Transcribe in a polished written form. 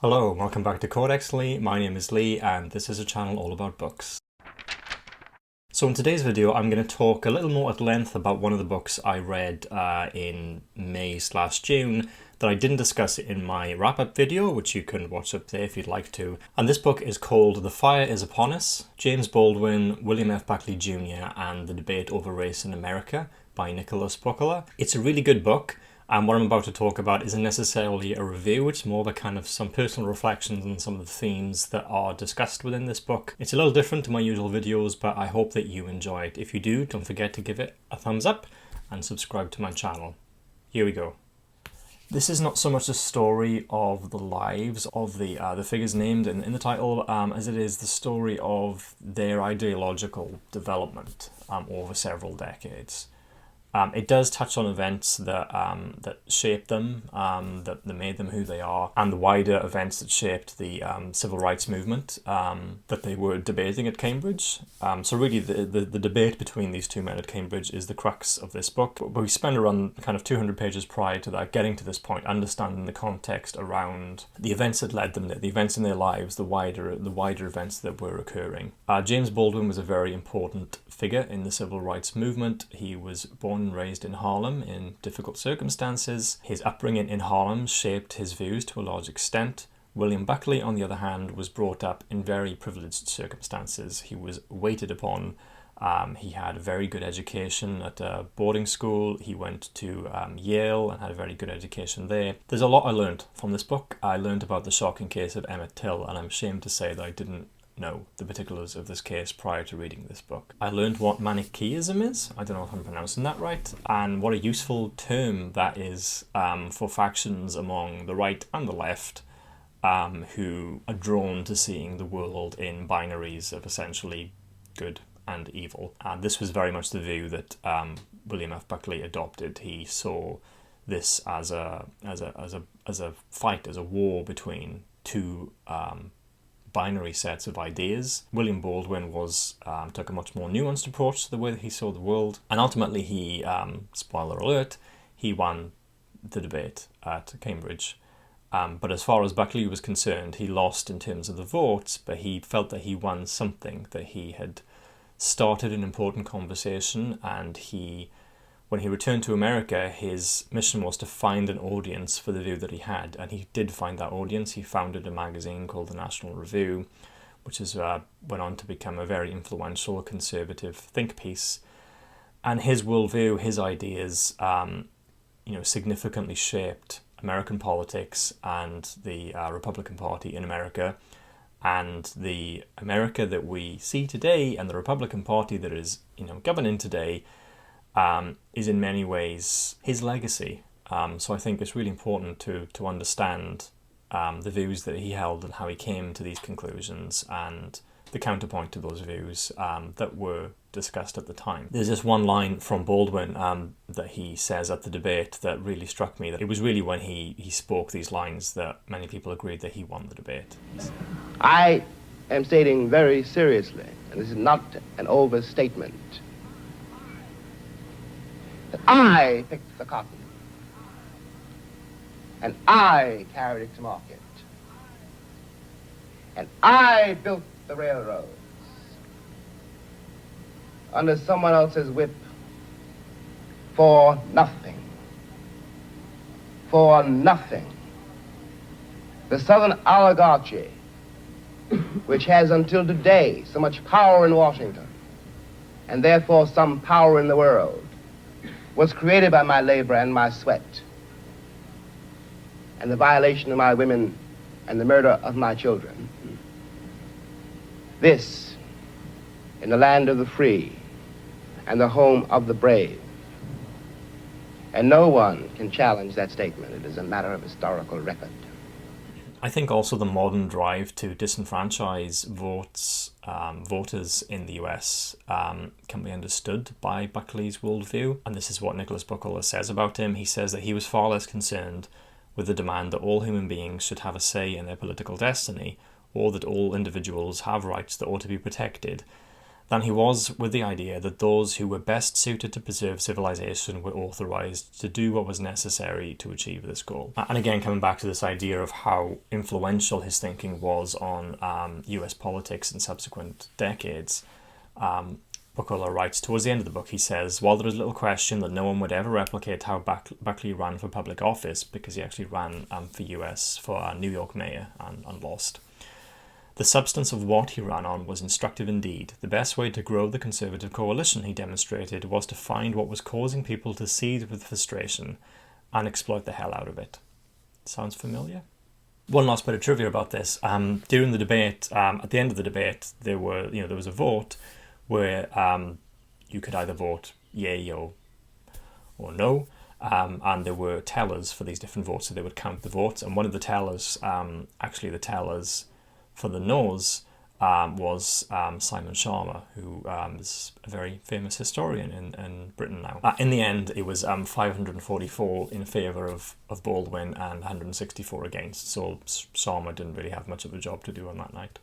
Hello, welcome back to Codex Lee. My name is Lee and this is a channel all about books. So in today's video I'm going to talk a little more at length about one of the books I read in May/June that I didn't discuss in my wrap-up video, which you can watch up there if you'd like to. And this book is called The Fire is Upon Us, James Baldwin, William F. Buckley Jr. and the Debate Over Race in America by Nicholas Buccola. It's a really good book. And what I'm about to talk about isn't necessarily a review, it's more of a kind of some personal reflections on some of the themes that are discussed within this book. It's a little different to my usual videos, but I hope that you enjoy it. If you do, don't forget to give it a thumbs up and subscribe to my channel. Here we go. This is not so much a story of the lives of the figures named in the title, as it is the story of their ideological development over several decades. It does touch on events that that shaped them, that made them who they are, and the wider events that shaped the civil rights movement that they were debating at Cambridge. So really the debate between these two men at Cambridge is the crux of this book. But we spend around kind of 200 pages prior to that getting to this point, understanding the context around the events that led them there, the events in their lives, the wider events that were occurring. James Baldwin was a very important figure in the civil rights movement. He was born and raised in Harlem in difficult circumstances. His upbringing in Harlem shaped his views to a large extent. William Buckley, on the other hand, was brought up in very privileged circumstances. He was waited upon. He had a very good education at a boarding school. He went to Yale and had a very good education there. There's a lot I learned from this book. I learned about the shocking case of Emmett Till, and I'm ashamed to say that I didn't know the particulars of this case prior to reading this book. I learned what Manichaeism is, I don't know if I'm pronouncing that right, and what a useful term that is for factions among the right and the left who are drawn to seeing the world in binaries of essentially good and evil. And this was very much the view that William F. Buckley adopted. He saw this as a fight, as a war between two binary sets of ideas. William Baldwin took a much more nuanced approach to the way that he saw the world, and ultimately he, spoiler alert, he won the debate at Cambridge. But as far as Buckley was concerned, he lost in terms of the votes, but he felt that he won something, that he had started an important conversation, and when he returned to America, his mission was to find an audience for the view that he had, and he did find that audience. He founded a magazine called the National Review, which went on to become a very influential conservative think piece. And his worldview, his ideas, significantly shaped American politics and the Republican Party in America. And the America that we see today and the Republican Party that is, governing today is in many ways his legacy. So I think it's really important to understand the views that he held and how he came to these conclusions and the counterpoint to those views that were discussed at the time. There's this one line from Baldwin that he says at the debate that really struck me, that it was really when he spoke these lines that many people agreed that he won the debate. I am stating very seriously, and this is not an overstatement, that I picked the cotton, and I carried it to market, and I built the railroads under someone else's whip for nothing. For nothing. The Southern oligarchy, which has until today so much power in Washington, and therefore some power in the world, was created by my labor and my sweat, and the violation of my women and the murder of my children. This, in the land of the free and the home of the brave. And no one can challenge that statement. It is a matter of historical record. I think also the modern drive to disenfranchise voters in the US can be understood by Buckley's worldview. And this is what Nicholas Buccola says about him. He says that he was far less concerned with the demand that all human beings should have a say in their political destiny, or that all individuals have rights that ought to be protected, than he was with the idea that those who were best suited to preserve civilization were authorized to do what was necessary to achieve this goal. And again, coming back to this idea of how influential his thinking was on US politics in subsequent decades, Buccola writes, towards the end of the book, he says, while there is little question that no one would ever replicate how Buckley ran for public office, because he actually ran for New York mayor and lost, the substance of what he ran on was instructive indeed. The best way to grow the Conservative coalition, he demonstrated, was to find what was causing people to seethe with frustration and exploit the hell out of it. Sounds familiar? One last bit of trivia about this. During the debate, at the end of the debate, there was a vote where you could either vote yay or no, and there were tellers for these different votes, so they would count the votes. And one of the tellers, the tellers for the no's, was Simon Sharma, who is a very famous historian in Britain now. In the end, it was 544 in favour of Baldwin and 164 against, so Sharma didn't really have much of a job to do on that night.